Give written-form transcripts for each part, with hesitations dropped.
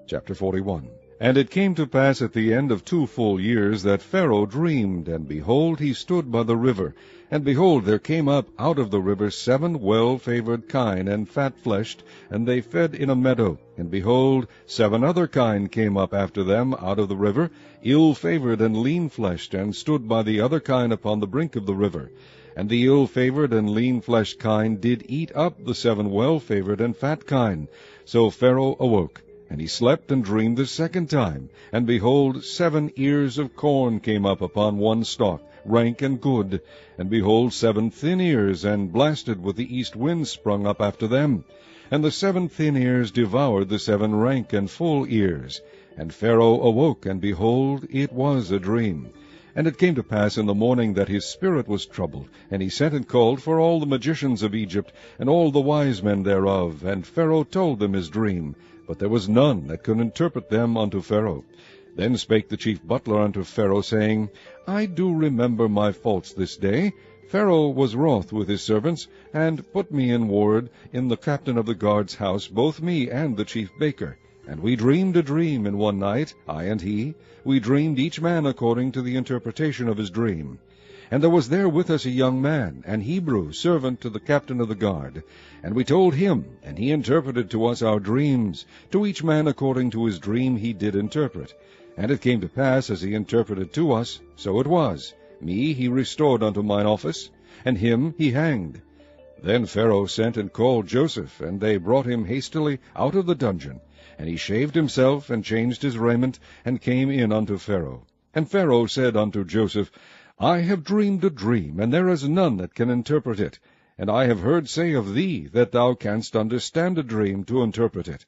Chapter 41. And it came to pass at the end of 2 full years that Pharaoh dreamed, and behold, he stood by the river. And behold, there came up out of the river 7 well-favored kine and fat-fleshed, and they fed in a meadow. And behold, 7 other kine came up after them out of the river, ill-favored and lean-fleshed, and stood by the other kine upon the brink of the river. And the ill-favored and lean-fleshed kine did eat up the 7 well-favored and fat kine. So Pharaoh awoke. And he slept and dreamed the second time. And behold, 7 ears of corn came up upon one stalk, rank and good. And behold, 7 thin ears, and blasted with the east wind, sprung up after them. And the 7 thin ears devoured the 7 rank and full ears. And Pharaoh awoke, and behold, it was a dream. And it came to pass in the morning that his spirit was troubled, and he sent and called for all the magicians of Egypt, and all the wise men thereof. And Pharaoh told them his dream, but there was none that could interpret them unto Pharaoh. Then spake the chief butler unto Pharaoh, saying, I do remember my faults this day. Pharaoh was wroth with his servants, and put me in ward in the captain of the guard's house, both me and the chief baker. And we dreamed a dream in one night, I and he. We dreamed each man according to the interpretation of his dream. And there was there with us a young man, an Hebrew, servant to the captain of the guard. And we told him, and he interpreted to us our dreams. To each man according to his dream he did interpret. And it came to pass, as he interpreted to us, so it was. Me he restored unto mine office, and him he hanged. Then Pharaoh sent and called Joseph, and they brought him hastily out of the dungeon. And he shaved himself, and changed his raiment, and came in unto Pharaoh. And Pharaoh said unto Joseph, I have dreamed a dream, and there is none that can interpret it. And I have heard say of thee, that thou canst understand a dream to interpret it.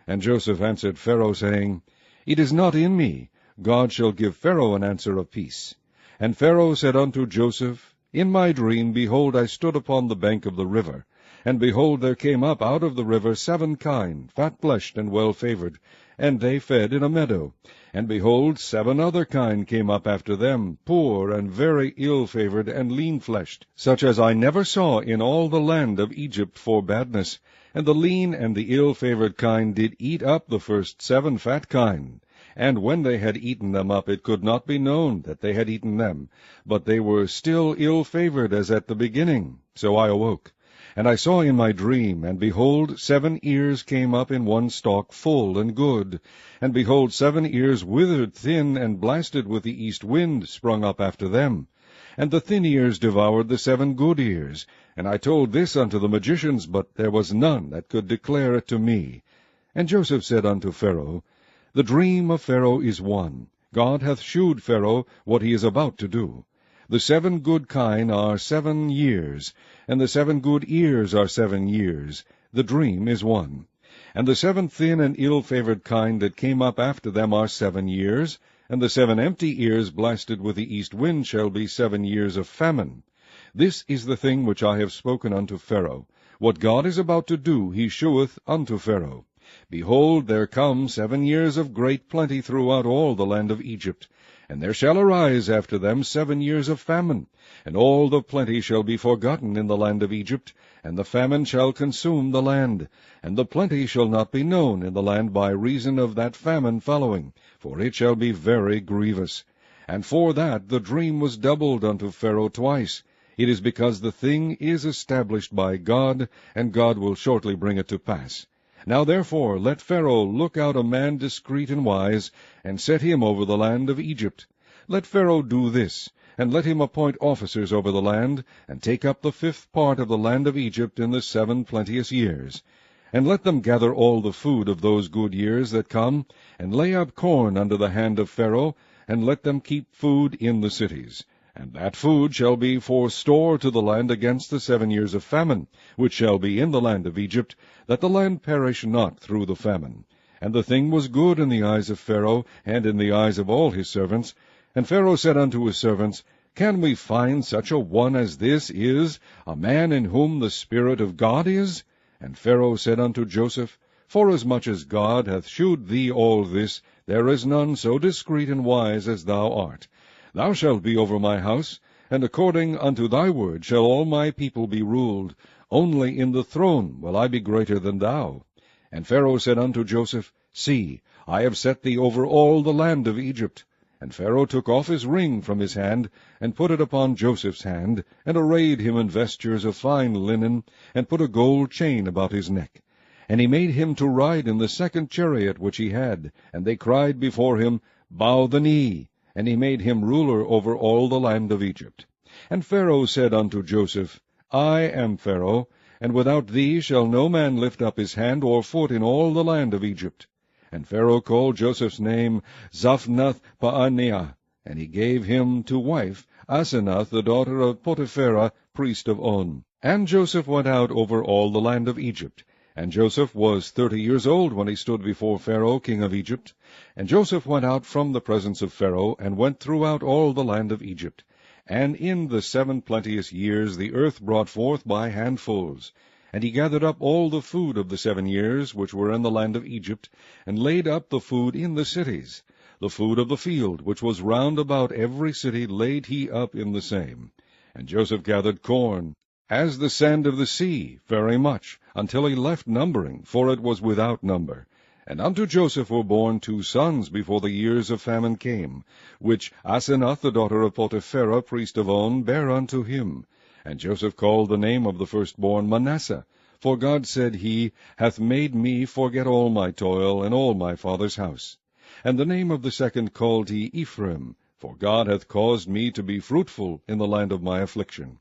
And Joseph answered Pharaoh, saying, It is not in me. God shall give Pharaoh an answer of peace. And Pharaoh said unto Joseph, In my dream, behold, I stood upon the bank of the river. And behold, there came up out of the river 7 kine, fat-fleshed and well-favored, and they fed in a meadow. And behold, 7 other kine came up after them, poor and very ill-favored and lean-fleshed, such as I never saw in all the land of Egypt for badness. And the lean and the ill-favored kine did eat up the first 7 fat kine. And when they had eaten them up, it could not be known that they had eaten them, but they were still ill-favored as at the beginning. So I awoke. And I saw in my dream, and behold, 7 ears came up in one stalk, full and good. And behold, 7 ears withered, thin, and blasted with the east wind, sprung up after them. And the thin ears devoured the 7 good ears. And I told this unto the magicians, but there was none that could declare it to me. And Joseph said unto Pharaoh, The dream of Pharaoh is one. God hath shewed Pharaoh what he is about to do. The 7 good kine are 7 years, and the 7 good ears are 7 years. The dream is one. And the 7 thin and ill-favored kine that came up after them are 7 years, and the 7 empty ears blasted with the east wind shall be 7 years of famine. This is the thing which I have spoken unto Pharaoh. What God is about to do he sheweth unto Pharaoh. Behold, there come 7 years of great plenty throughout all the land of Egypt. And there shall arise after them 7 years of famine, and all the plenty shall be forgotten in the land of Egypt, and the famine shall consume the land, and the plenty shall not be known in the land by reason of that famine following, for it shall be very grievous. And for that the dream was doubled unto Pharaoh twice. It is because the thing is established by God, and God will shortly bring it to pass. Now therefore let Pharaoh look out a man discreet and wise, and set him over the land of Egypt. Let Pharaoh do this, and let him appoint officers over the land, and take up the 5th part of the land of Egypt in the 7 plenteous years. And let them gather all the food of those good years that come, and lay up corn under the hand of Pharaoh, and let them keep food in the cities. And that food shall be for store to the land against the 7 years of famine, which shall be in the land of Egypt, that the land perish not through the famine. And the thing was good in the eyes of Pharaoh, and in the eyes of all his servants. And Pharaoh said unto his servants, Can we find such a one as this is, a man in whom the Spirit of God is? And Pharaoh said unto Joseph, Forasmuch as God hath shewed thee all this, there is none so discreet and wise as thou art. Thou shalt be over my house, and according unto thy word shall all my people be ruled. Only in the throne will I be greater than thou. And Pharaoh said unto Joseph, See, I have set thee over all the land of Egypt. And Pharaoh took off his ring from his hand, and put it upon Joseph's hand, and arrayed him in vestures of fine linen, and put a gold chain about his neck. And he made him to ride in the second chariot which he had, and they cried before him, Bow the knee. And he made him ruler over all the land of Egypt. And Pharaoh said unto Joseph, I am Pharaoh, and without thee shall no man lift up his hand or foot in all the land of Egypt. And Pharaoh called Joseph's name Zaphnath-Paaneah, and he gave him to wife Asenath, the daughter of Potipherah, priest of On. And Joseph went out over all the land of Egypt. And Joseph was 30 years old when he stood before Pharaoh king of Egypt. And Joseph went out from the presence of Pharaoh, and went throughout all the land of Egypt. And in the 7 plenteous years the earth brought forth by handfuls. And he gathered up all the food of the 7 years which were in the land of Egypt, and laid up the food in the cities. The food of the field, which was round about every city, laid he up in the same. And Joseph gathered corn, as the sand of the sea, very much, until he left numbering, for it was without number. And unto Joseph were born 2 sons before the years of famine came, which Asenath, the daughter of Potipherah, priest of On, bare unto him. And Joseph called the name of the firstborn Manasseh, for God, said he, hath made me forget all my toil and all my father's house. And the name of the second called he Ephraim, for God hath caused me to be fruitful in the land of my affliction.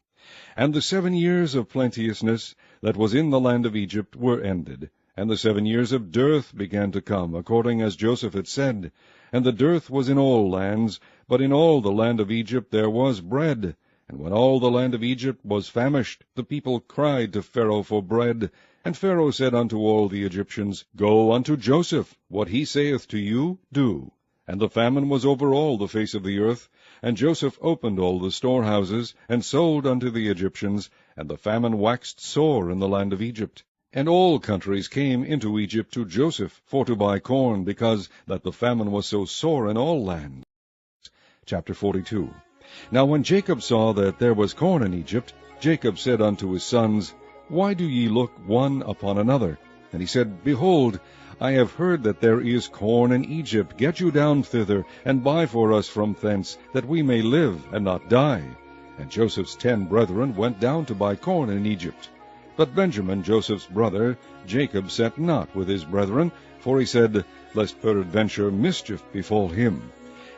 And the 7 years of plenteousness that was in the land of Egypt were ended, and the 7 years of dearth began to come, according as Joseph had said. And the dearth was in all lands, but in all the land of Egypt there was bread. And when all the land of Egypt was famished, the people cried to Pharaoh for bread. And Pharaoh said unto all the Egyptians, Go unto Joseph, what he saith to you, do. And the famine was over all the face of the earth. And Joseph opened all the storehouses, and sold unto the Egyptians, and the famine waxed sore in the land of Egypt. And all countries came into Egypt to Joseph for to buy corn, because that the famine was so sore in all lands. Chapter 42. Now when Jacob saw that there was corn in Egypt, Jacob said unto his sons, Why do ye look one upon another? And he said, Behold, I have heard that there is corn in Egypt. Get you down thither, and buy for us from thence, that we may live and not die. And Joseph's 10 brethren went down to buy corn in Egypt. But Benjamin, Joseph's brother, Jacob sat not with his brethren, for he said, Lest peradventure mischief befall him.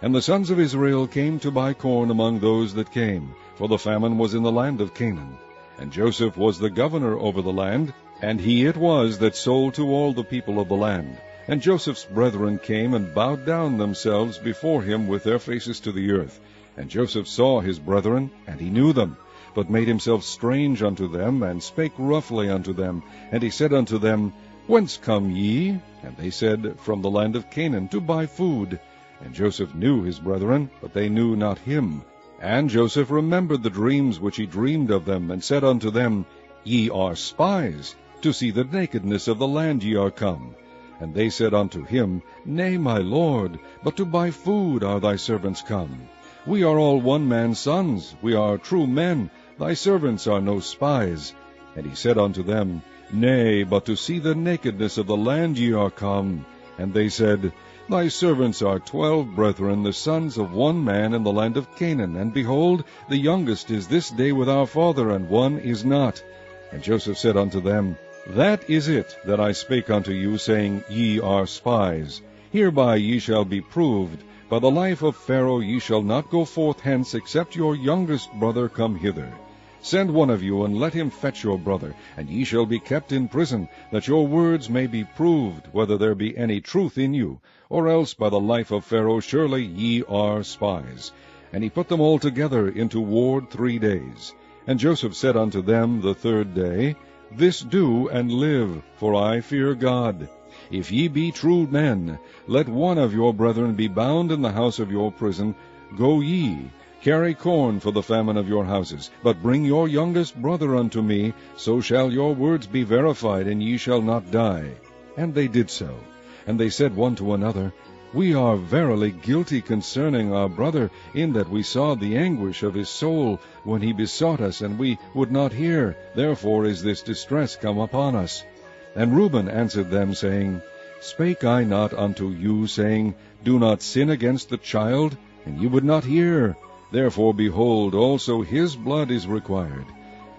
And the sons of Israel came to buy corn among those that came, for the famine was in the land of Canaan. And Joseph was the governor over the land, and he it was that sold to all the people of the land. And Joseph's brethren came and bowed down themselves before him with their faces to the earth. And Joseph saw his brethren, and he knew them, but made himself strange unto them, and spake roughly unto them. And he said unto them, Whence come ye? And they said, From the land of Canaan, to buy food. And Joseph knew his brethren, but they knew not him. And Joseph remembered the dreams which he dreamed of them, and said unto them, Ye are spies, to see the nakedness of the land ye are come. And they said unto him, Nay, my lord, but to buy food are thy servants come. We are all one man's sons, we are true men, thy servants are no spies. And he said unto them, Nay, but to see the nakedness of the land ye are come. And they said, Thy servants are 12 brethren, the sons of one man in the land of Canaan, and behold, the youngest is this day with our father, and one is not. And Joseph said unto them, That is it that I spake unto you, saying, Ye are spies. Hereby ye shall be proved. By the life of Pharaoh ye shall not go forth hence, except your youngest brother come hither. Send one of you, and let him fetch your brother, and ye shall be kept in prison, that your words may be proved, whether there be any truth in you, or else by the life of Pharaoh surely ye are spies. And he put them all together into ward 3 days. And Joseph said unto them the 3rd day, This do, and live, for I fear God. If ye be true men, let one of your brethren be bound in the house of your prison. Go ye, carry corn for the famine of your houses, but bring your youngest brother unto me, so shall your words be verified, and ye shall not die. And they did so. And they said one to another, We are verily guilty concerning our brother, in that we saw the anguish of his soul when he besought us, and we would not hear. Therefore is this distress come upon us. And Reuben answered them, saying, Spake I not unto you, saying, Do not sin against the child? And ye would not hear. Therefore, behold, also his blood is required.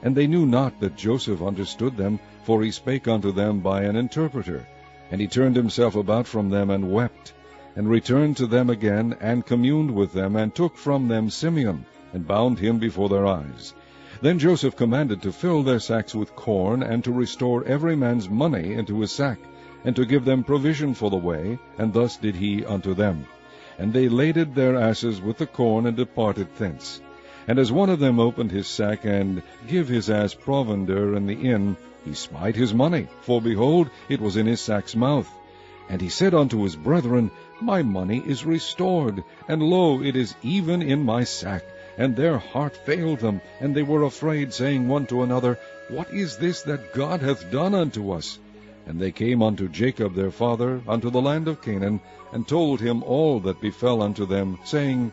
And they knew not that Joseph understood them, for he spake unto them by an interpreter. And he turned himself about from them, and wept, and returned to them again, and communed with them, and took from them Simeon, and bound him before their eyes. Then Joseph commanded to fill their sacks with corn, and to restore every man's money into his sack, and to give them provision for the way, and thus did he unto them. And they laded their asses with the corn, and departed thence. And as one of them opened his sack, and give his ass provender in the inn, he spied his money, for behold, it was in his sack's mouth. And he said unto his brethren, My money is restored, and lo, it is even in my sack. And their heart failed them, and they were afraid, saying one to another, What is this that God hath done unto us? And they came unto Jacob their father, unto the land of Canaan, and told him all that befell unto them, saying,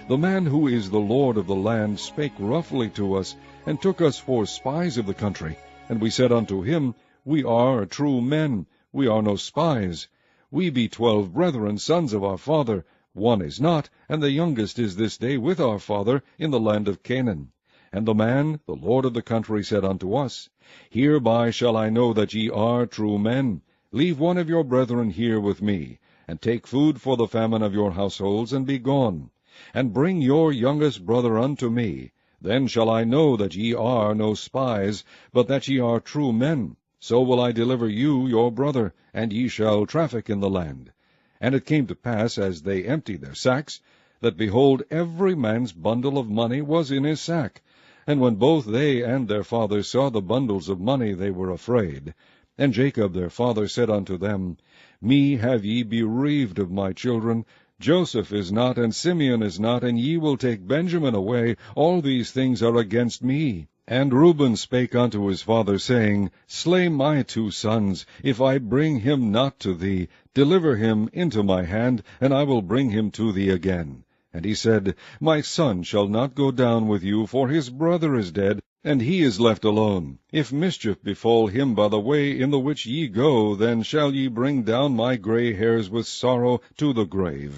The man who is the Lord of the land spake roughly to us, and took us for spies of the country. And we said unto him, We are true men, we are no spies. We be 12 brethren, sons of our father. One is not, and the youngest is this day with our father in the land of Canaan. And the man, the lord of the country, said unto us, Hereby shall I know that ye are true men. Leave one of your brethren here with me, and take food for the famine of your households, and be gone. And bring your youngest brother unto me. Then shall I know that ye are no spies, but that ye are true men. So will I deliver you your brother, and ye shall traffic in the land. And it came to pass, as they emptied their sacks, that, behold, every man's bundle of money was in his sack. And when both they and their father saw the bundles of money, they were afraid. And Jacob their father said unto them, Me have ye bereaved of my children. Joseph is not, and Simeon is not, and ye will take Benjamin away. All these things are against me. And Reuben spake unto his father, saying, Slay my 2 sons, if I bring him not to thee. Deliver him into my hand, and I will bring him to thee again. And he said, My son shall not go down with you, for his brother is dead, and he is left alone. If mischief befall him by the way in the which ye go, then shall ye bring down my gray hairs with sorrow to the grave.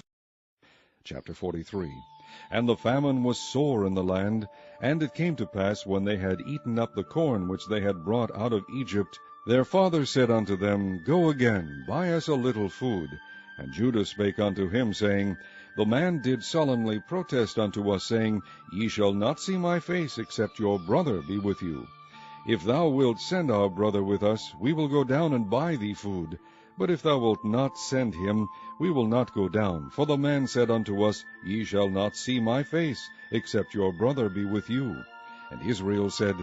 Chapter 43. And the famine was sore in the land. And it came to pass, when they had eaten up the corn which they had brought out of Egypt, their father said unto them, Go again, buy us a little food. And Judah spake unto him, saying, The man did solemnly protest unto us, saying, Ye shall not see my face, except your brother be with you. If thou wilt send our brother with us, we will go down and buy thee food. But if thou wilt not send him, we will not go down. For the man said unto us, Ye shall not see my face, except your brother be with you. And Israel said,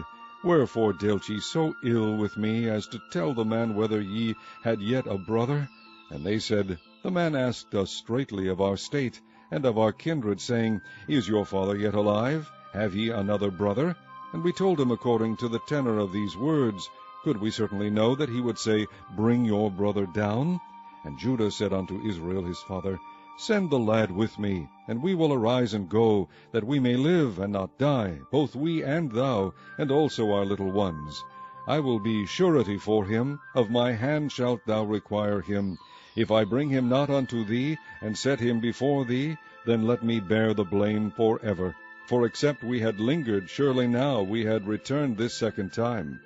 Wherefore dealt ye so ill with me, as to tell the man whether ye had yet a brother? And they said, The man asked us straitly of our state, and of our kindred, saying, Is your father yet alive? Have ye another brother? And we told him according to the tenor of these words. Could we certainly know that he would say, Bring your brother down? And Judah said unto Israel his father, Send the lad with me, and we will arise and go, that we may live and not die, both we and thou, and also our little ones. I will be surety for him, of my hand shalt thou require him. If I bring him not unto thee, and set him before thee, then let me bear the blame forever. For except we had lingered, surely now we had returned this second time.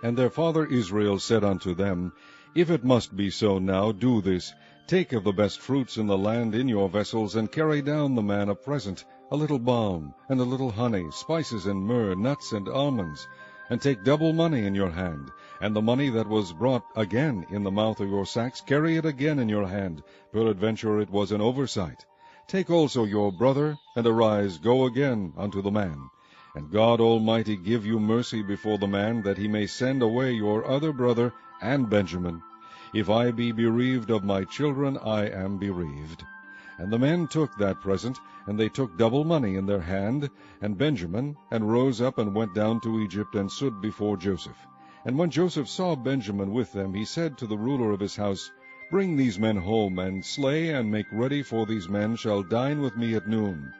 And their father Israel said unto them, If it must be so now, do this. Take of the best fruits in the land in your vessels, and carry down the man a present, a little balm, and a little honey, spices and myrrh, nuts and almonds. And take double money in your hand, and the money that was brought again in the mouth of your sacks, carry it again in your hand. Peradventure it was an oversight. Take also your brother, and arise, go again unto the man. And God Almighty give you mercy before the man, that he may send away your other brother and Benjamin. If I be bereaved of my children, I am bereaved. And the men took that present, and they took double money in their hand, and Benjamin, and rose up and went down to Egypt, and stood before Joseph. And when Joseph saw Benjamin with them, he said to the ruler of his house, Bring these men home, and slay and make ready, for these men shall dine with me at noon.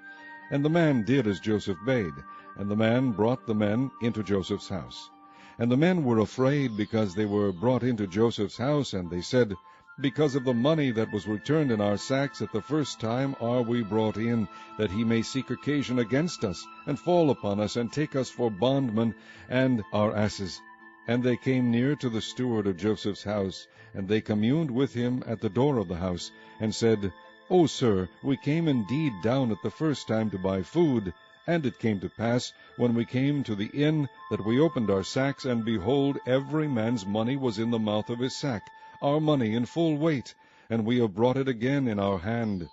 And the man did as Joseph bade, and the man brought the men into Joseph's house. And the men were afraid, because they were brought into Joseph's house, and they said, because of the money that was returned in our sacks at the first time are we brought in, that he may seek occasion against us, and fall upon us, and take us for bondmen and our asses. And they came near to the steward of Joseph's house, and they communed with him at the door of the house, and said, O sir, we came indeed down at the first time to buy food. And it came to pass, when we came to the inn, that we opened our sacks, and behold, every man's money was in the mouth of his sack, our money in full weight, and we have brought it again in our hand.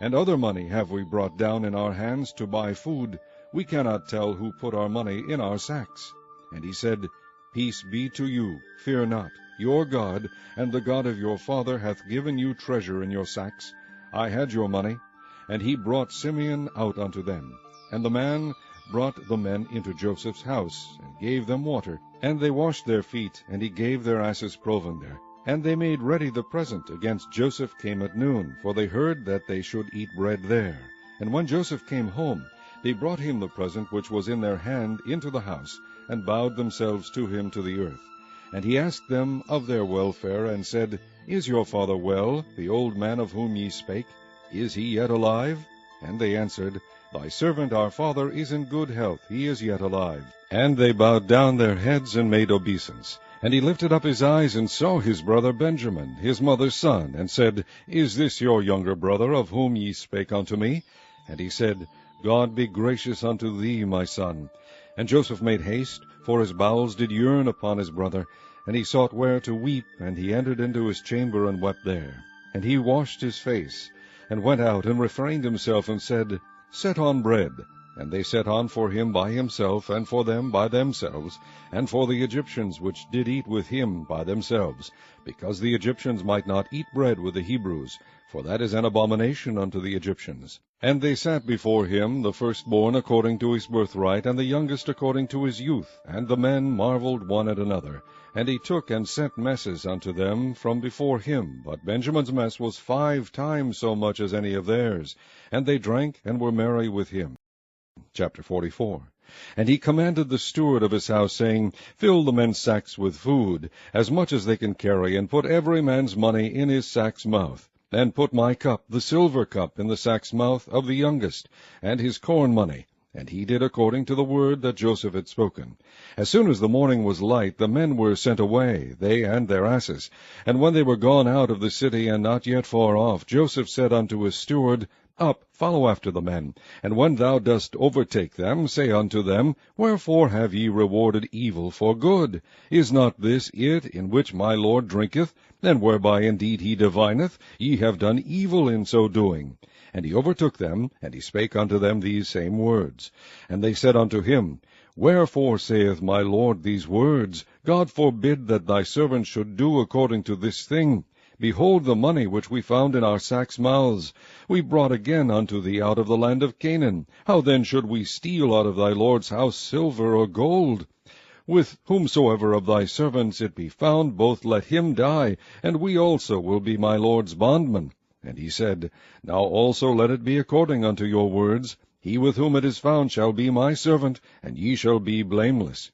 And other money have we brought down in our hands to buy food. We cannot tell who put our money in our sacks. And he said, Peace be to you, fear not. Your God, and the God of your father, hath given you treasure in your sacks. I had your money. And he brought Simeon out unto them. And the man brought the men into Joseph's house, and gave them water. And they washed their feet, and he gave their asses provender. And they made ready the present against Joseph came at noon, for they heard that they should eat bread there. And when Joseph came home, they brought him the present which was in their hand into the house, and bowed themselves to him to the earth. And he asked them of their welfare, and said, Is your father well, the old man of whom ye spake? Is he yet alive? And they answered, Thy servant our father is in good health, he is yet alive. And they bowed down their heads and made obeisance. And he lifted up his eyes, and saw his brother Benjamin, his mother's son, and said, Is this your younger brother, of whom ye spake unto me? And he said, God be gracious unto thee, my son. And Joseph made haste, for his bowels did yearn upon his brother, and he sought where to weep, and he entered into his chamber, and wept there. And he washed his face, and went out, and refrained himself, and said, Set on bread. And they set on for him by himself, and for them by themselves, and for the Egyptians which did eat with him by themselves, because the Egyptians might not eat bread with the Hebrews, for that is an abomination unto the Egyptians. And they sat before him, the firstborn according to his birthright, and the youngest according to his youth. And the men marveled one at another. And he took and sent messes unto them from before him. But Benjamin's mess was 5 times so much as any of theirs. And they drank and were merry with him. Chapter 44. And he commanded the steward of his house, saying, Fill the men's sacks with food, as much as they can carry, and put every man's money in his sack's mouth. And put my cup, the silver cup, in the sack's mouth of the youngest, and his corn money. And he did according to the word that Joseph had spoken. As soon as the morning was light, the men were sent away, they and their asses. And when they were gone out of the city, and not yet far off, Joseph said unto his steward, Up, follow after the men, and when thou dost overtake them, say unto them, Wherefore have ye rewarded evil for good? Is not this it in which my Lord drinketh? And whereby indeed he divineth, ye have done evil in so doing. And he overtook them, and he spake unto them these same words. And they said unto him, Wherefore saith my Lord these words? God forbid that thy servant should do according to this thing. Behold the money which we found in our sacks' mouths. We brought again unto thee out of the land of Canaan. How then should we steal out of thy Lord's house silver or gold? With whomsoever of thy servants it be found, both let him die, and we also will be my Lord's bondmen. And he said, Now also let it be according unto your words. He with whom it is found shall be my servant, and ye shall be blameless.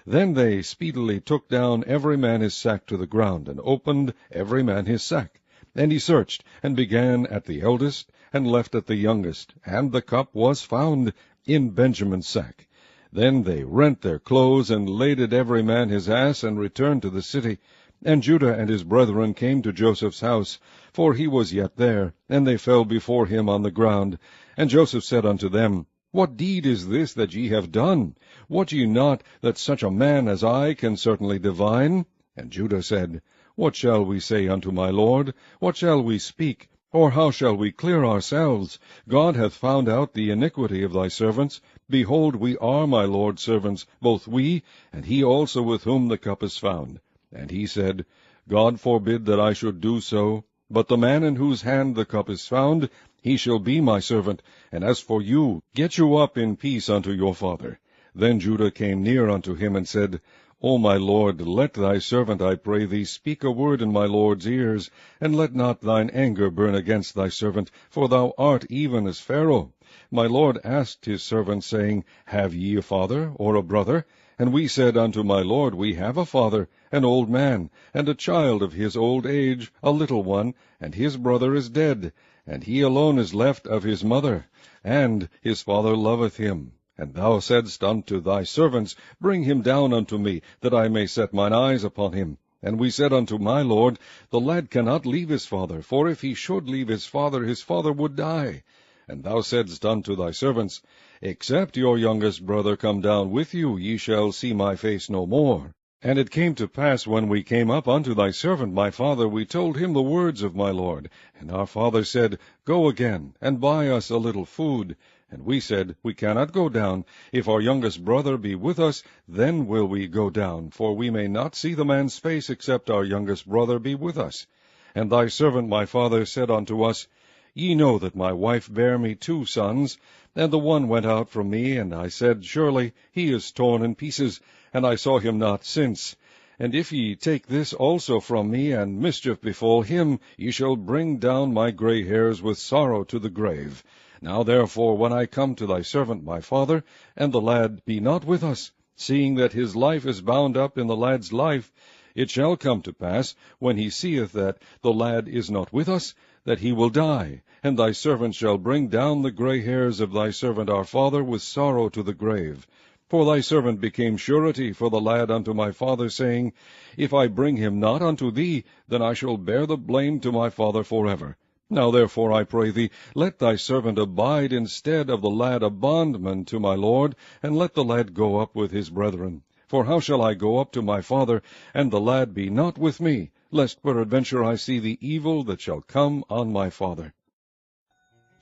Then they speedily took down every man his sack to the ground, and opened every man his sack. And he searched, and began at the eldest, and left at the youngest, and the cup was found in Benjamin's sack. Then they rent their clothes, and laded every man his ass, and returned to the city. And Judah and his brethren came to Joseph's house, for he was yet there, and they fell before him on the ground. And Joseph said unto them, What deed is this that ye have done? Wot ye not that such a man as I can certainly divine? And Judah said, What shall we say unto my Lord? What shall we speak? Or how shall we clear ourselves? God hath found out the iniquity of thy servants. Behold, we are my Lord's servants, both we, and he also with whom the cup is found. And he said, God forbid that I should do so. But the man in whose hand the cup is found, he shall be my servant. And as for you, get you up in peace unto your father. Then Judah came near unto him, and said, O my Lord, let thy servant, I pray thee, speak a word in my Lord's ears, and let not thine anger burn against thy servant, for thou art even as Pharaoh. My Lord asked his servant, saying, Have ye a father or a brother? And we said unto my lord, We have a father, an old man, and a child of his old age, a little one, and his brother is dead, and he alone is left of his mother, and his father loveth him. And thou saidst unto thy servants, Bring him down unto me, that I may set mine eyes upon him. And we said unto my lord, The lad cannot leave his father, for if he should leave his father would die. And thou saidst unto thy servants, Except your youngest brother come down with you, ye shall see my face no more. And it came to pass, when we came up unto thy servant my father, we told him the words of my lord. And our father said, Go again, and buy us a little food. And we said, We cannot go down. If our youngest brother be with us, then will we go down, for we may not see the man's face, except our youngest brother be with us. And thy servant my father said unto us, Ye know that my wife bare me 2 sons, and the one went out from me, and I said, Surely he is torn in pieces, and I saw him not since. And if ye take this also from me, and mischief befall him, ye shall bring down my gray hairs with sorrow to the grave. Now therefore, when I come to thy servant my father, and the lad be not with us, seeing that his life is bound up in the lad's life, it shall come to pass, when he seeth that the lad is not with us, that he will die, and thy servant shall bring down the gray hairs of thy servant our father with sorrow to the grave. For thy servant became surety for the lad unto my father, saying, If I bring him not unto thee, then I shall bear the blame to my father forever. Now therefore, I pray thee, let thy servant abide instead of the lad a bondman to my lord, and let the lad go up with his brethren. For how shall I go up to my father, and the lad be not with me, lest peradventure I see the evil that shall come on my father?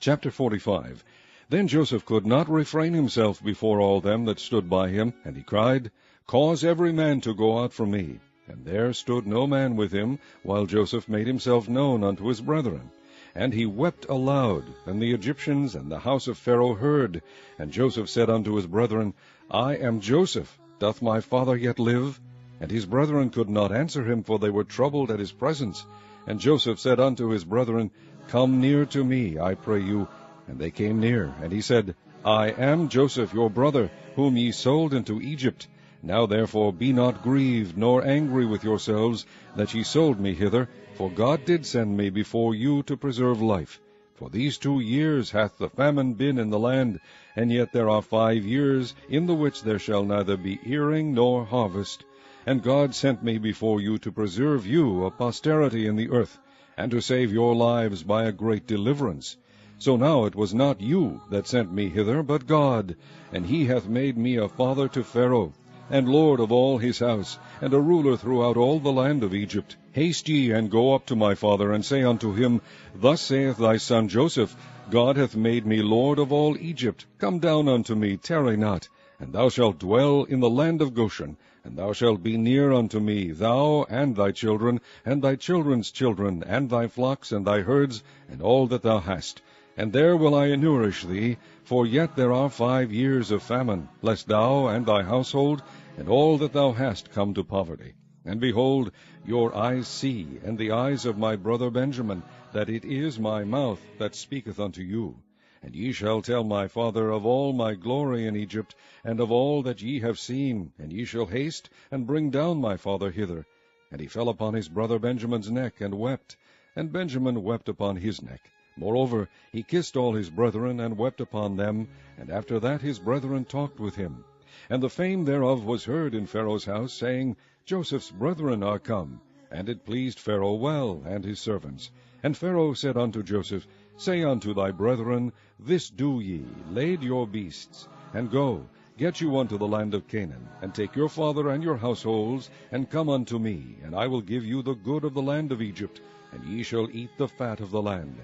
Chapter 45. Then Joseph could not refrain himself before all them that stood by him, and he cried, Cause every man to go out from me. And there stood no man with him, while Joseph made himself known unto his brethren. And he wept aloud, and the Egyptians and the house of Pharaoh heard. And Joseph said unto his brethren, I am Joseph. Doth my father yet live? And his brethren could not answer him, for they were troubled at his presence. And Joseph said unto his brethren, Come near to me, I pray you. And they came near. And he said, I am Joseph your brother, whom ye sold into Egypt. Now therefore be not grieved, nor angry with yourselves, that ye sold me hither, for God did send me before you to preserve life. For these 2 years hath the famine been in the land, and yet there are 5 years, in the which there shall neither be earing nor harvest. And God sent me before you to preserve you a posterity in the earth, and to save your lives by a great deliverance. So now it was not you that sent me hither, but God, and he hath made me a father to Pharaoh, and lord of all his house, and a ruler throughout all the land of Egypt. Haste ye, and go up to my father, and say unto him, Thus saith thy son Joseph, God hath made me lord of all Egypt. Come down unto me, tarry not. And thou shalt dwell in the land of Goshen, and thou shalt be near unto me, thou and thy children, and thy children's children, and thy flocks, and thy herds, and all that thou hast. And there will I nourish thee, for yet there are 5 years of famine, lest thou and thy household, and all that thou hast, come to poverty. And behold, your eyes see, and the eyes of my brother Benjamin, that it is my mouth that speaketh unto you. And ye shall tell my father of all my glory in Egypt, and of all that ye have seen, and ye shall haste, and bring down my father hither. And he fell upon his brother Benjamin's neck, and wept, and Benjamin wept upon his neck. Moreover, he kissed all his brethren, and wept upon them, and after that his brethren talked with him. And the fame thereof was heard in Pharaoh's house, saying, Joseph's brethren are come. And it pleased Pharaoh well, and his servants. And Pharaoh said unto Joseph, Say unto thy brethren, This do ye, lade your beasts, and go, get you unto the land of Canaan, and take your father and your households, and come unto me, and I will give you the good of the land of Egypt, and ye shall eat the fat of the land.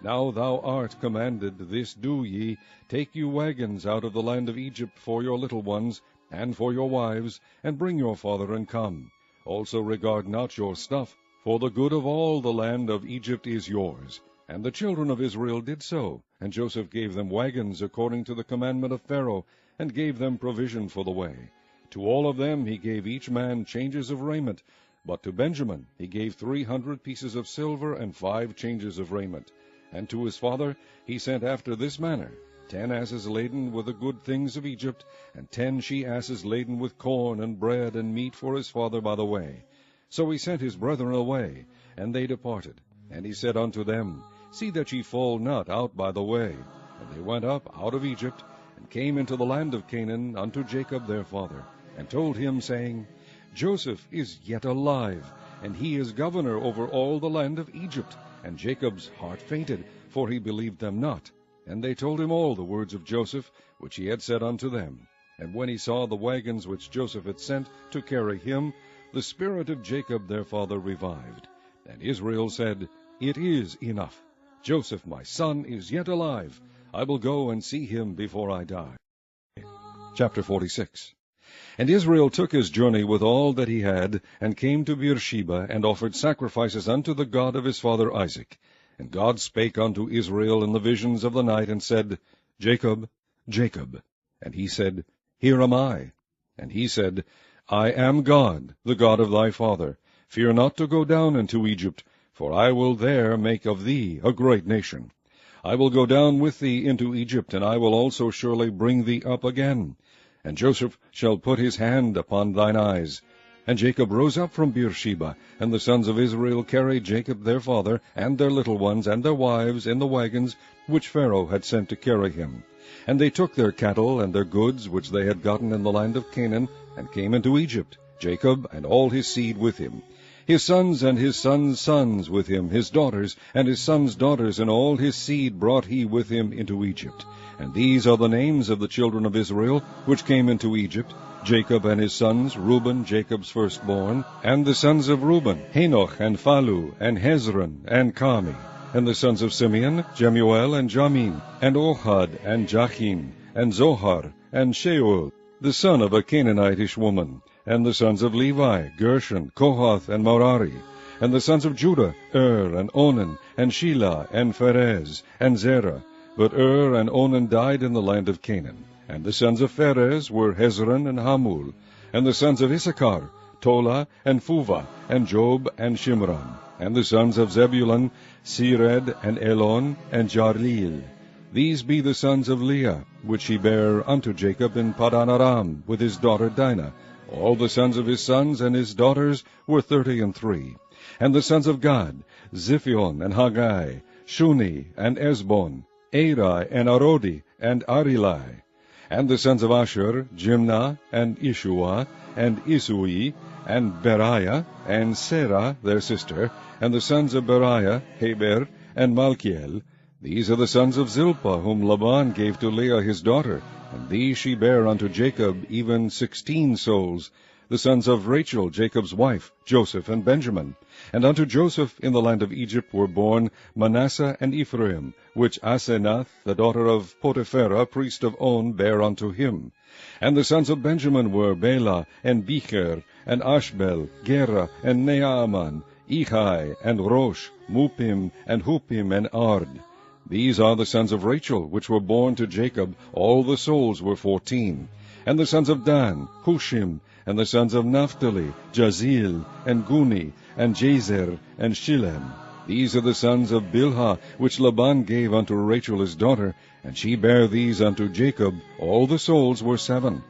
Now thou art commanded, this do ye, take you wagons out of the land of Egypt for your little ones, and for your wives, and bring your father, and come. Also regard not your stuff, for the good of all the land of Egypt is yours. And the children of Israel did so, and Joseph gave them wagons according to the commandment of Pharaoh, and gave them provision for the way. To all of them he gave each man changes of raiment, but to Benjamin he gave 300 pieces of silver and 5 changes of raiment. And to his father he sent after this manner, 10 asses laden with the good things of Egypt, and 10 she-asses laden with corn and bread and meat for his father by the way. So he sent his brethren away, and they departed. And he said unto them, See that ye fall not out by the way. And they went up out of Egypt, and came into the land of Canaan unto Jacob their father, and told him, saying, Joseph is yet alive, and he is governor over all the land of Egypt. And Jacob's heart fainted, for he believed them not. And they told him all the words of Joseph, which he had said unto them. And when he saw the wagons which Joseph had sent to carry him, the spirit of Jacob their father revived. And Israel said, It is enough. Joseph my son is yet alive. I will go and see him before I die. Chapter 46. And Israel took his journey with all that he had, and came to Beersheba, and offered sacrifices unto the God of his father Isaac. And God spake unto Israel in the visions of the night, and said, Jacob, Jacob. And he said, Here am I. And he said, I am God, the God of thy father. Fear not to go down into Egypt, for I will there make of thee a great nation. I will go down with thee into Egypt, and I will also surely bring thee up again. And Joseph shall put his hand upon thine eyes. And Jacob rose up from Beersheba, and the sons of Israel carried Jacob their father, and their little ones, and their wives, in the wagons which Pharaoh had sent to carry him. And they took their cattle and their goods which they had gotten in the land of Canaan, and came into Egypt, Jacob and all his seed with him. His sons and his sons' sons with him, his daughters, and his sons' daughters, and all his seed brought he with him into Egypt. And these are the names of the children of Israel, which came into Egypt, Jacob and his sons, Reuben, Jacob's firstborn, and the sons of Reuben, Hanoch, and Phalu, and Hezron, and Carmi. And the sons of Simeon, Jemuel, and Jamin, and Ohad, and Jachin, and Zohar, and Sheuel, the son of a Canaanitish woman. And the sons of Levi, Gershon, Kohath, and Merari. And the sons of Judah, and Onan, and Shelah, and Pharez, and Zerah. But and Onan died in the land of Canaan. And the sons of Pharez were Hezron and Hamul. And the sons of Issachar, Tola, and Phuvah, and Job, and Shimron. And the sons of Zebulun, Sered, and Elon, and Jarleel. These be the sons of Leah, which he bare unto Jacob in Padan Aram, with his daughter Dinah. All the sons of his sons and his daughters were 33. And the sons of Gad, Ziphion, and Haggai, Shuni, and Esbon, Eri, and Arodi, and Arilai. And the sons of Asher, Jimnah, and Ishua, and Isui, and Beriah, and Serah their sister. And the sons of Beriah, Heber, and Malchiel. These are the sons of Zilpah, whom Laban gave to Leah his daughter, and these she bare unto Jacob, even 16 souls. The sons of Rachel, Jacob's wife, Joseph and Benjamin. And unto Joseph in the land of Egypt were born Manasseh and Ephraim, which Asenath, the daughter of Potipherah, priest of On, bare unto him. And the sons of Benjamin were Bela, and Becher, and Ashbel, Gera, and Naaman, Ehai, and Rosh, Mupim, and Hupim, and Ard. These are the sons of Rachel, which were born to Jacob. All the souls were 14. And the sons of Dan, Hushim. And the sons of Naphtali, Jazil, and Guni, and Jazer, and Shillem. These are the sons of Bilhah, which Laban gave unto Rachel his daughter, and she bare these unto Jacob. All the souls were 7.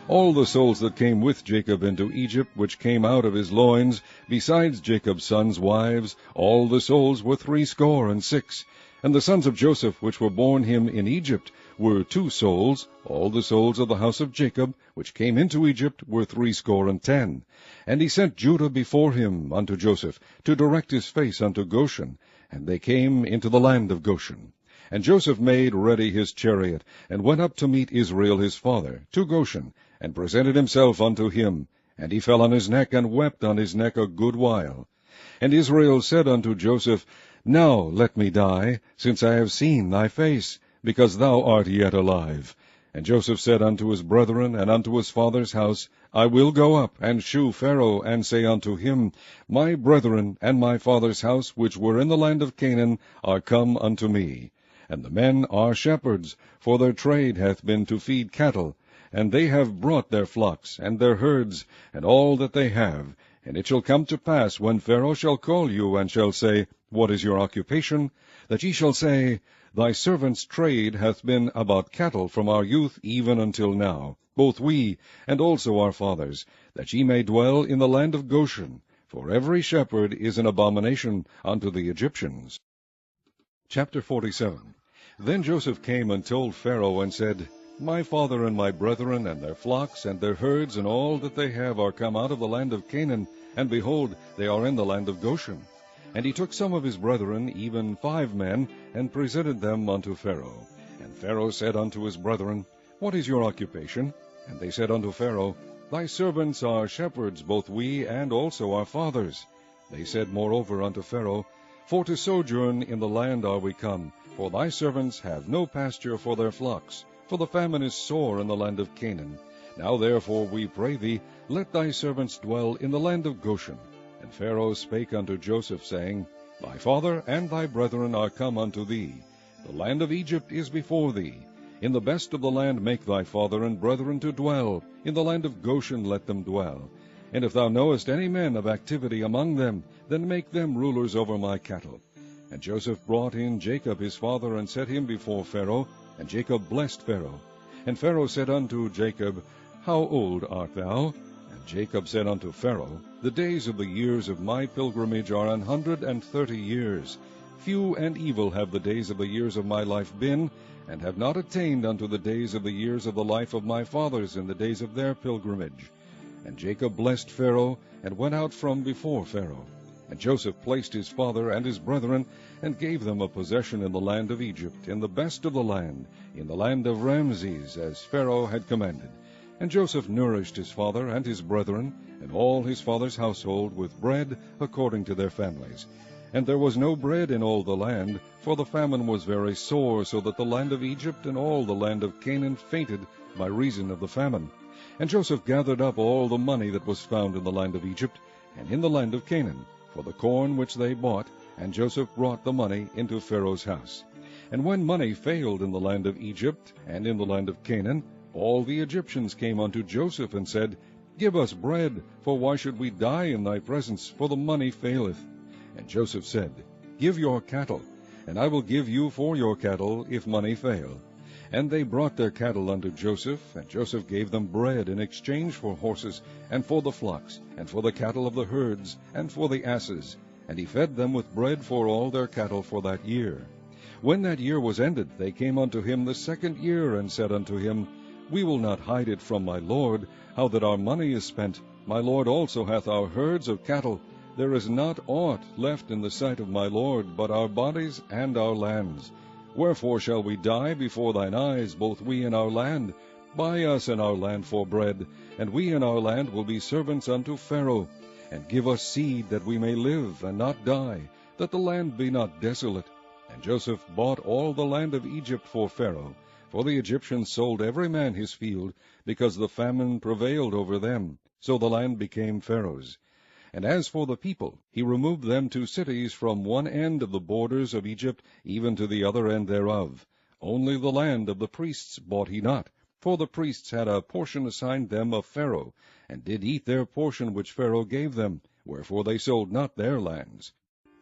All the souls that came with Jacob into Egypt, which came out of his loins, besides Jacob's sons' wives, all the souls were 66. And the sons of Joseph, which were born him in Egypt, were 2 souls. All the souls of the house of Jacob, which came into Egypt, were 70. And he sent Judah before him unto Joseph, to direct his face unto Goshen. And they came into the land of Goshen. And Joseph made ready his chariot, and went up to meet Israel his father, to Goshen, and presented himself unto him. And he fell on his neck, and wept on his neck a good while. And Israel said unto Joseph, Now let me die, since I have seen thy face, because thou art yet alive. And Joseph said unto his brethren and unto his father's house, I will go up and shew Pharaoh, and say unto him, My brethren and my father's house, which were in the land of Canaan, are come unto me. And the men are shepherds, for their trade hath been to feed cattle. And they have brought their flocks, and their herds, and all that they have. And it shall come to pass, when Pharaoh shall call you, and shall say, What is your occupation? that ye shall say, Thy servant's trade hath been about cattle from our youth even until now, both we and also our fathers, that ye may dwell in the land of Goshen, for every shepherd is an abomination unto the Egyptians. Chapter 47. Then Joseph came and told Pharaoh, and said, My father and my brethren, and their flocks, and their herds, and all that they have, are come out of the land of Canaan, and behold, they are in the land of Goshen. And he took some of his brethren, even 5 men, and presented them unto Pharaoh. And Pharaoh said unto his brethren, What is your occupation? And they said unto Pharaoh, Thy servants are shepherds, both we and also our fathers. They said moreover unto Pharaoh, For to sojourn in the land are we come, for thy servants have no pasture for their flocks, for the famine is sore in the land of Canaan. Now therefore we pray thee, let thy servants dwell in the land of Goshen. And Pharaoh spake unto Joseph, saying, Thy father and thy brethren are come unto thee. The land of Egypt is before thee. In the best of the land make thy father and brethren to dwell. In the land of Goshen let them dwell. And if thou knowest any men of activity among them, then make them rulers over my cattle. And Joseph brought in Jacob his father, and set him before Pharaoh. And Jacob blessed Pharaoh. And Pharaoh said unto Jacob, How old art thou? And Jacob said unto Pharaoh, The days of the years of my pilgrimage are 130 years. Few and evil have the days of the years of my life been, and have not attained unto the days of the years of the life of my fathers in the days of their pilgrimage. And Jacob blessed Pharaoh, and went out from before Pharaoh. And Joseph placed his father and his brethren, and gave them a possession in the land of Egypt, in the best of the land, in the land of Ramses, as Pharaoh had commanded. And Joseph nourished his father and his brethren, and all his father's household, with bread according to their families. And there was no bread in all the land, for the famine was very sore, so that the land of Egypt and all the land of Canaan fainted by reason of the famine. And Joseph gathered up all the money that was found in the land of Egypt, and in the land of Canaan, for the corn which they bought, and Joseph brought the money into Pharaoh's house. And when money failed in the land of Egypt and in the land of Canaan, all the Egyptians came unto Joseph, and said, Give us bread, for why should we die in thy presence, for the money faileth? And Joseph said, Give your cattle, and I will give you for your cattle, if money fail. And they brought their cattle unto Joseph, and Joseph gave them bread in exchange for horses, and for the flocks, and for the cattle of the herds, and for the asses. And he fed them with bread for all their cattle for that year. When that year was ended, they came unto him the 2nd year, and said unto him, We will not hide it from my lord, how that our money is spent. My lord also hath our herds of cattle. There is not aught left in the sight of my lord, but our bodies and our lands. Wherefore shall we die before thine eyes, both we and our land? Buy us and our land for bread, and we and our land will be servants unto Pharaoh. And give us seed, that we may live, and not die, that the land be not desolate. And Joseph bought all the land of Egypt for Pharaoh, for the Egyptians sold every man his field, because the famine prevailed over them. So the land became Pharaoh's. And as for the people, he removed them to cities from one end of the borders of Egypt, even to the other end thereof. Only the land of the priests bought he not, for the priests had a portion assigned them of Pharaoh, and did eat their portion which Pharaoh gave them, wherefore they sold not their lands.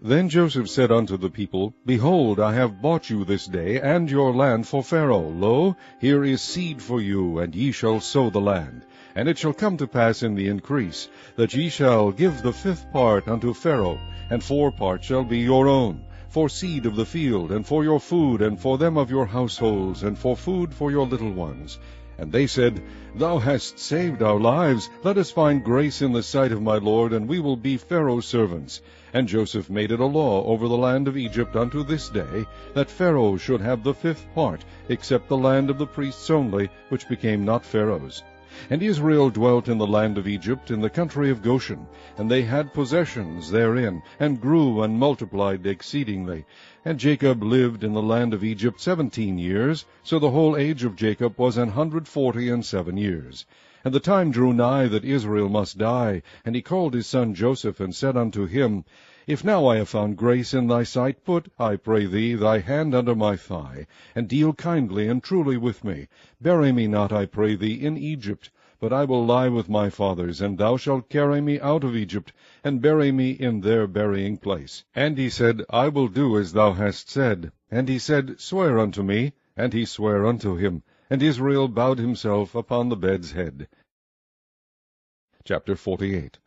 Then Joseph said unto the people, Behold, I have bought you this day, and your land for Pharaoh. Lo, here is seed for you, and ye shall sow the land. And it shall come to pass in the increase, that ye shall give the 5th part unto Pharaoh, and 4 parts shall be your own, for seed of the field, and for your food, and for them of your households, and for food for your little ones. And they said, Thou hast saved our lives. Let us find grace in the sight of my lord, and we will be Pharaoh's servants. And Joseph made it a law over the land of Egypt unto this day, that Pharaoh should have the 5th part, except the land of the priests only, which became not Pharaoh's. And Israel dwelt in the land of Egypt, in the country of Goshen, and they had possessions therein, and grew and multiplied exceedingly. And Jacob lived in the land of Egypt 17 years, so the whole age of Jacob was 147 years. And the time drew nigh that Israel must die, and he called his son Joseph, and said unto him, If now I have found grace in thy sight, put, I pray thee, thy hand under my thigh, and deal kindly and truly with me. Bury me not, I pray thee, in Egypt, but I will lie with my fathers, and thou shalt carry me out of Egypt, and bury me in their burying place. And he said, I will do as thou hast said. And he said, Swear unto me. And he sware unto him. And Israel bowed himself upon the bed's head. Chapter 48.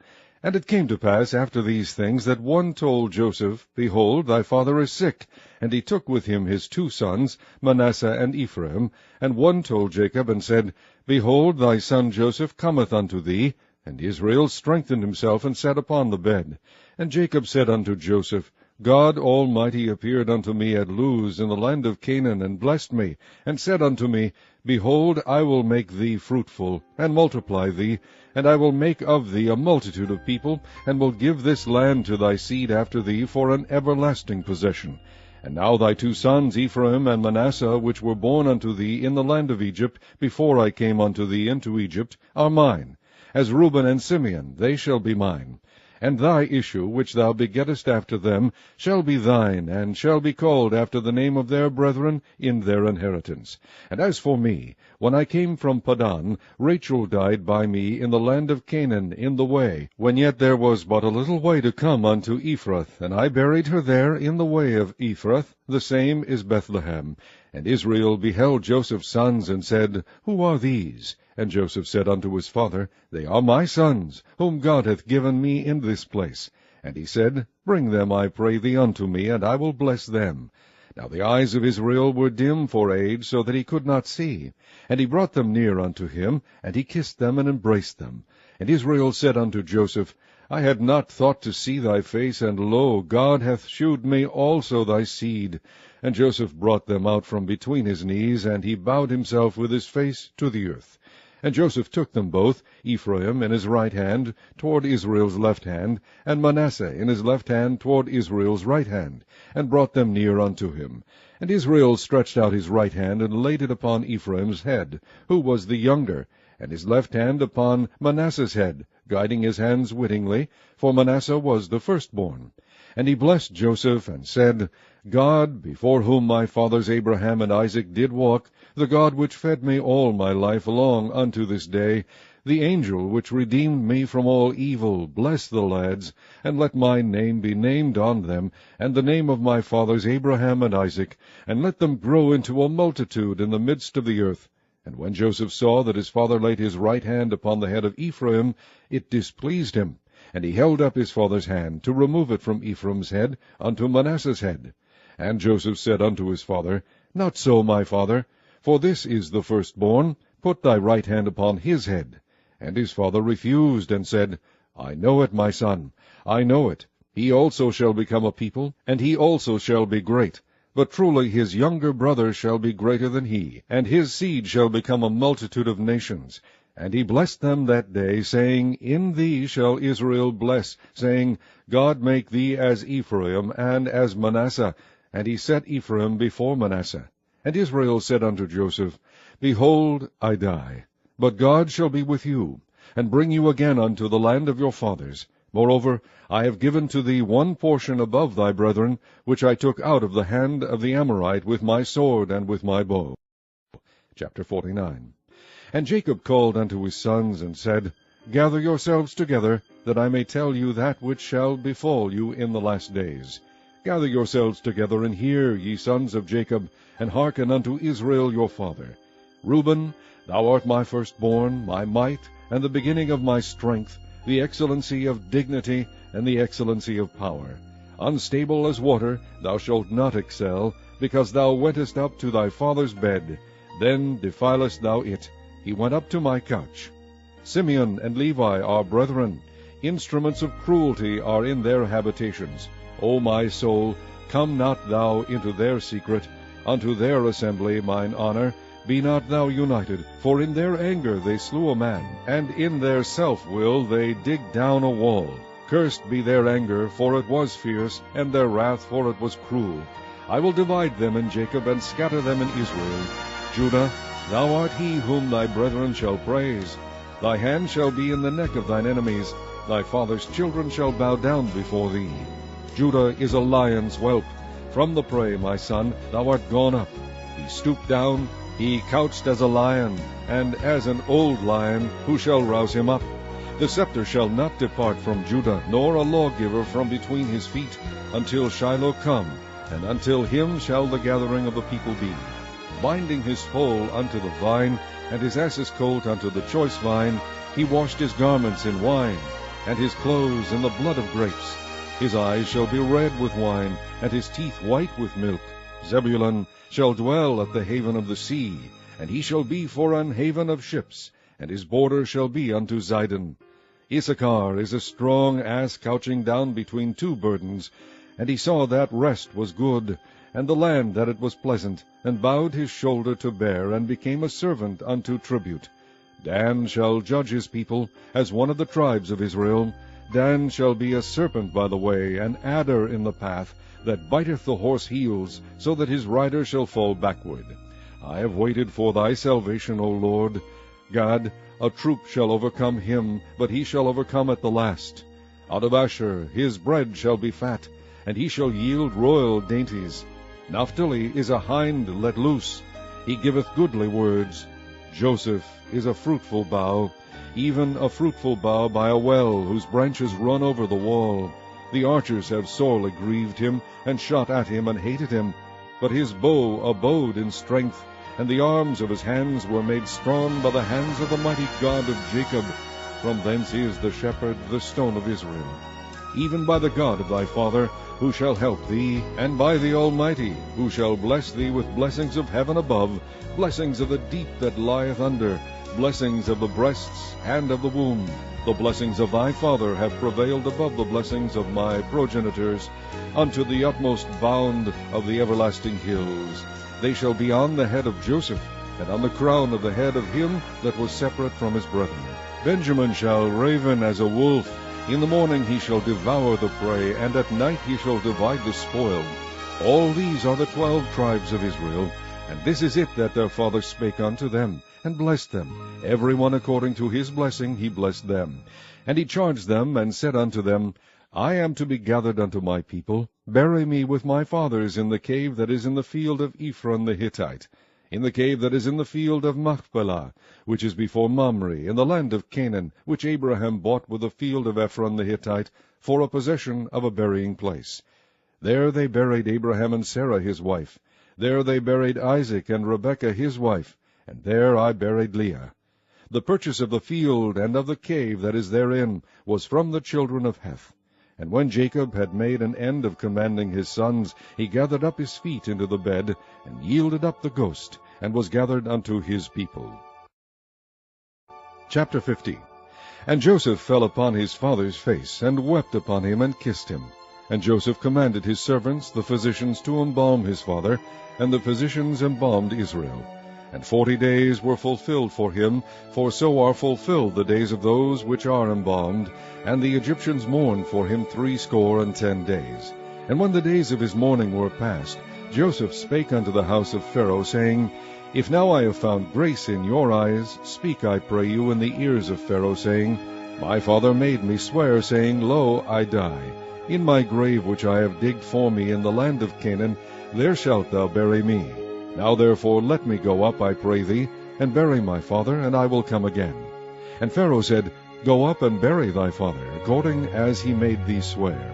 And it came to pass after these things, that one told Joseph, Behold, thy father is sick. And he took with him his 2 sons, Manasseh and Ephraim. And one told Jacob, and said, Behold, thy son Joseph cometh unto thee. And Israel strengthened himself, and sat upon the bed. And Jacob said unto Joseph, God Almighty appeared unto me at Luz in the land of Canaan, and blessed me, and said unto me, Behold, I will make thee fruitful, and multiply thee, and I will make of thee a multitude of people, and will give this land to thy seed after thee for an everlasting possession. And now thy 2 sons, Ephraim and Manasseh, which were born unto thee in the land of Egypt, before I came unto thee into Egypt, are mine. As Reuben and Simeon, they shall be mine. And thy issue, which thou begettest after them, shall be thine, and shall be called after the name of their brethren in their inheritance. And as for me, when I came from Padan, Rachel died by me in the land of Canaan in the way, when yet there was but a little way to come unto Ephrath, and I buried her there in the way of Ephrath, the same is Bethlehem. And Israel beheld Joseph's sons, and said, Who are these? And Joseph said unto his father, They are my sons, whom God hath given me in this place. And he said, Bring them, I pray thee, unto me, and I will bless them. Now the eyes of Israel were dim for age, so that he could not see. And he brought them near unto him, and he kissed them, and embraced them. And Israel said unto Joseph, I had not thought to see thy face, and lo, God hath shewed me also thy seed. And Joseph brought them out from between his knees, and he bowed himself with his face to the earth. And Joseph took them both, Ephraim in his right hand, toward Israel's left hand, and Manasseh in his left hand toward Israel's right hand, and brought them near unto him. And Israel stretched out his right hand, and laid it upon Ephraim's head, who was the younger, and his left hand upon Manasseh's head, guiding his hands wittingly, for Manasseh was the firstborn. And he blessed Joseph, and said, God, before whom my fathers Abraham and Isaac did walk, the God which fed me all my life long unto this day, the angel which redeemed me from all evil, bless the lads, and let my name be named on them, and the name of my fathers Abraham and Isaac, and let them grow into a multitude in the midst of the earth. And when Joseph saw that his father laid his right hand upon the head of Ephraim, it displeased him. And he held up his father's hand, to remove it from Ephraim's head unto Manasseh's head. And Joseph said unto his father, Not so, my father, for this is the firstborn. Put thy right hand upon his head. And his father refused, and said, I know it, my son, I know it. He also shall become a people, and he also shall be great. But truly his younger brother shall be greater than he, and his seed shall become a multitude of nations. And he blessed them that day, saying, In thee shall Israel bless, saying, God make thee as Ephraim and as Manasseh. And he set Ephraim before Manasseh. And Israel said unto Joseph, Behold, I die, but God shall be with you, and bring you again unto the land of your fathers. Moreover, I have given to thee one portion above thy brethren, which I took out of the hand of the Amorite with my sword and with my bow. Chapter 49. And Jacob called unto his sons, and said, Gather yourselves together, that I may tell you that which shall befall you in the last days. Gather yourselves together, and hear, ye sons of Jacob, and hearken unto Israel your father. Reuben, thou art my firstborn, my might, and the beginning of my strength, the excellency of dignity, and the excellency of power. Unstable as water, thou shalt not excel, because thou wentest up to thy father's bed. Then defilest thou it. He went up to my couch. Simeon and Levi are brethren. Instruments of cruelty are in their habitations. O my soul, come not thou into their secret, unto their assembly, mine honor. Be not thou united, for in their anger they slew a man, and in their self-will they dig down a wall. Cursed be their anger, for it was fierce, and their wrath, for it was cruel. I will divide them in Jacob, and scatter them in Israel. Judah, thou art he whom thy brethren shall praise. Thy hand shall be in the neck of thine enemies. Thy father's children shall bow down before thee. Judah is a lion's whelp. From the prey, my son, thou art gone up. He stooped down, He couched as a lion, and as an old lion, who shall rouse him up? The scepter shall not depart from Judah, nor a lawgiver from between his feet, until Shiloh come, and until him shall the gathering of the people be. Binding his foal unto the vine, and his ass's colt unto the choice vine, he washed his garments in wine, and his clothes in the blood of grapes. His eyes shall be red with wine, and his teeth white with milk. Zebulun shall dwell at the haven of the sea, and he shall be for an haven of ships, and his border shall be unto Zidon. Issachar is a strong ass couching down between two burdens, and he saw that rest was good, and the land that it was pleasant, and bowed his shoulder to bear, and became a servant unto tribute. Dan shall judge his people, as one of the tribes of Israel. Dan shall be a serpent by the way, an adder in the path, that biteth the horse heels, so that his rider shall fall backward. I have waited for thy salvation, O Lord. God, a troop shall overcome him, but he shall overcome at the last. Out of Asher his bread shall be fat, and he shall yield royal dainties. Naphtali is a hind let loose, he giveth goodly words. Joseph is a fruitful bough, even a fruitful bough by a well, whose branches run over the wall. The archers have sorely grieved him, and shot at him, and hated him. But his bow abode in strength, and the arms of his hands were made strong by the hands of the mighty God of Jacob. From thence is the shepherd, the stone of Israel. Even by the God of thy father, who shall help thee, and by the Almighty, who shall bless thee with blessings of heaven above, blessings of the deep that lieth under, blessings of the breasts and of the womb. The blessings of thy father have prevailed above the blessings of my progenitors, unto the utmost bound of the everlasting hills. They shall be on the head of Joseph, and on the crown of the head of him that was separate from his brethren. Benjamin shall raven as a wolf. In the morning he shall devour the prey, and at night he shall divide the spoil. All these are the 12 tribes of Israel, and this is it that their father spake unto them, and blessed them. Every one according to his blessing he blessed them. And he charged them, and said unto them, I am to be gathered unto my people. Bury me with my fathers in the cave that is in the field of Ephron the Hittite, in the cave that is in the field of Machpelah, which is before Mamre, in the land of Canaan, which Abraham bought with the field of Ephron the Hittite, for a possession of a burying place. There they buried Abraham and Sarah his wife. There they buried Isaac and Rebekah his wife, and there I buried Leah. The purchase of the field and of the cave that is therein was from the children of Heth. And when Jacob had made an end of commanding his sons, he gathered up his feet into the bed, and yielded up the ghost, and was gathered unto his people. Chapter 50. And Joseph fell upon his father's face, and wept upon him, and kissed him. And Joseph commanded his servants, the physicians, to embalm his father, and the physicians embalmed Israel. And 40 days were fulfilled for him, for so are fulfilled the days of those which are embalmed. And the Egyptians mourned for him 60 days. And when the days of his mourning were past, Joseph spake unto the house of Pharaoh, saying, If now I have found grace in your eyes, speak, I pray you, in the ears of Pharaoh, saying, My father made me swear, saying, Lo, I die. In my grave which I have digged for me in the land of Canaan, there shalt thou bury me. Now therefore let me go up, I pray thee, and bury my father, and I will come again. And Pharaoh said, Go up and bury thy father, according as he made thee swear.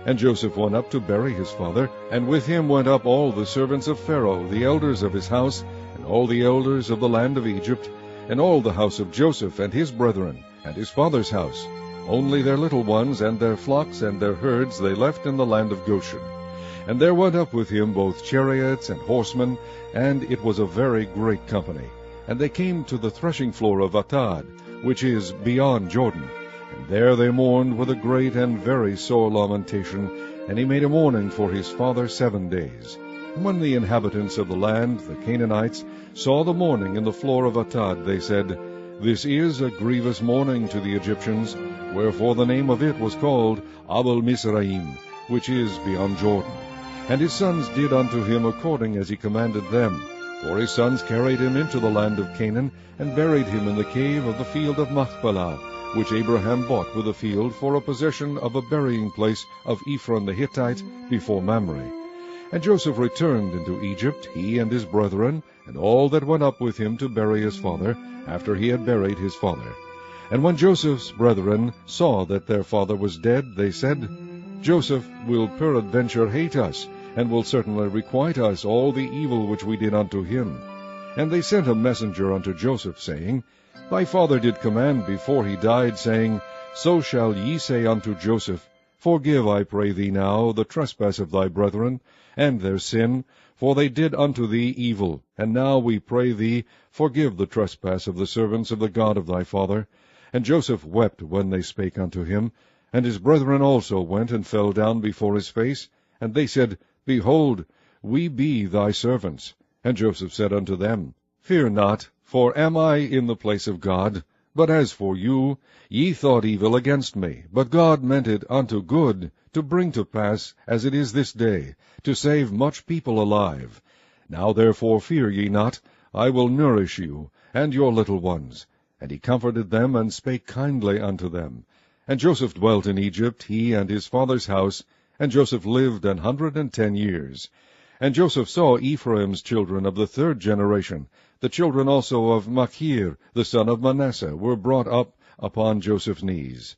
And Joseph went up to bury his father, and with him went up all the servants of Pharaoh, the elders of his house, and all the elders of the land of Egypt, and all the house of Joseph, and his brethren, and his father's house. Only their little ones, and their flocks, and their herds they left in the land of Goshen. And there went up with him both chariots and horsemen, and it was a very great company. And they came to the threshing floor of Atad, which is beyond Jordan. And there they mourned with a great and very sore lamentation, and he made a mourning for his father 7 days. And when the inhabitants of the land, the Canaanites, saw the mourning in the floor of Atad, they said, This is a grievous mourning to the Egyptians, wherefore the name of it was called Abel Mizraim, which is beyond Jordan. And his sons did unto him according as he commanded them. For his sons carried him into the land of Canaan, and buried him in the cave of the field of Machpelah, which Abraham bought with a field for a possession of a burying place of Ephron the Hittite before Mamre. And Joseph returned into Egypt, he and his brethren, and all that went up with him to bury his father, after he had buried his father. And when Joseph's brethren saw that their father was dead, they said, Joseph will peradventure hate us, and will certainly requite us all the evil which we did unto him. And they sent a messenger unto Joseph, saying, Thy father did command before he died, saying, So shall ye say unto Joseph, Forgive, I pray thee now, the trespass of thy brethren, and their sin, for they did unto thee evil. And now we pray thee, forgive the trespass of the servants of the God of thy father. And Joseph wept when they spake unto him. And his brethren also went and fell down before his face. And they said, Behold, we be thy servants. And Joseph said unto them, Fear not, for am I in the place of God? But as for you, ye thought evil against me, but God meant it unto good, to bring to pass, as it is this day, to save much people alive. Now therefore fear ye not, I will nourish you, and your little ones. And he comforted them, and spake kindly unto them. And Joseph dwelt in Egypt, he and his father's house, and Joseph lived 110 years. And Joseph saw Ephraim's children of the third generation. The children also of Machir, the son of Manasseh, were brought up upon Joseph's knees.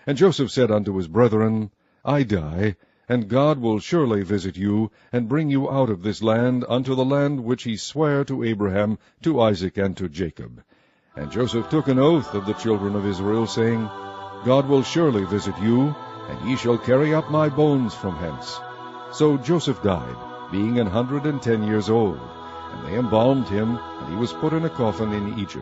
And Joseph said unto his brethren, I die, and God will surely visit you, and bring you out of this land unto the land which he sware to Abraham, to Isaac, and to Jacob. And Joseph took an oath of the children of Israel, saying, God will surely visit you, and ye shall carry up my bones from hence. So Joseph died, being 110 years old. And they embalmed him, and he was put in a coffin in Egypt.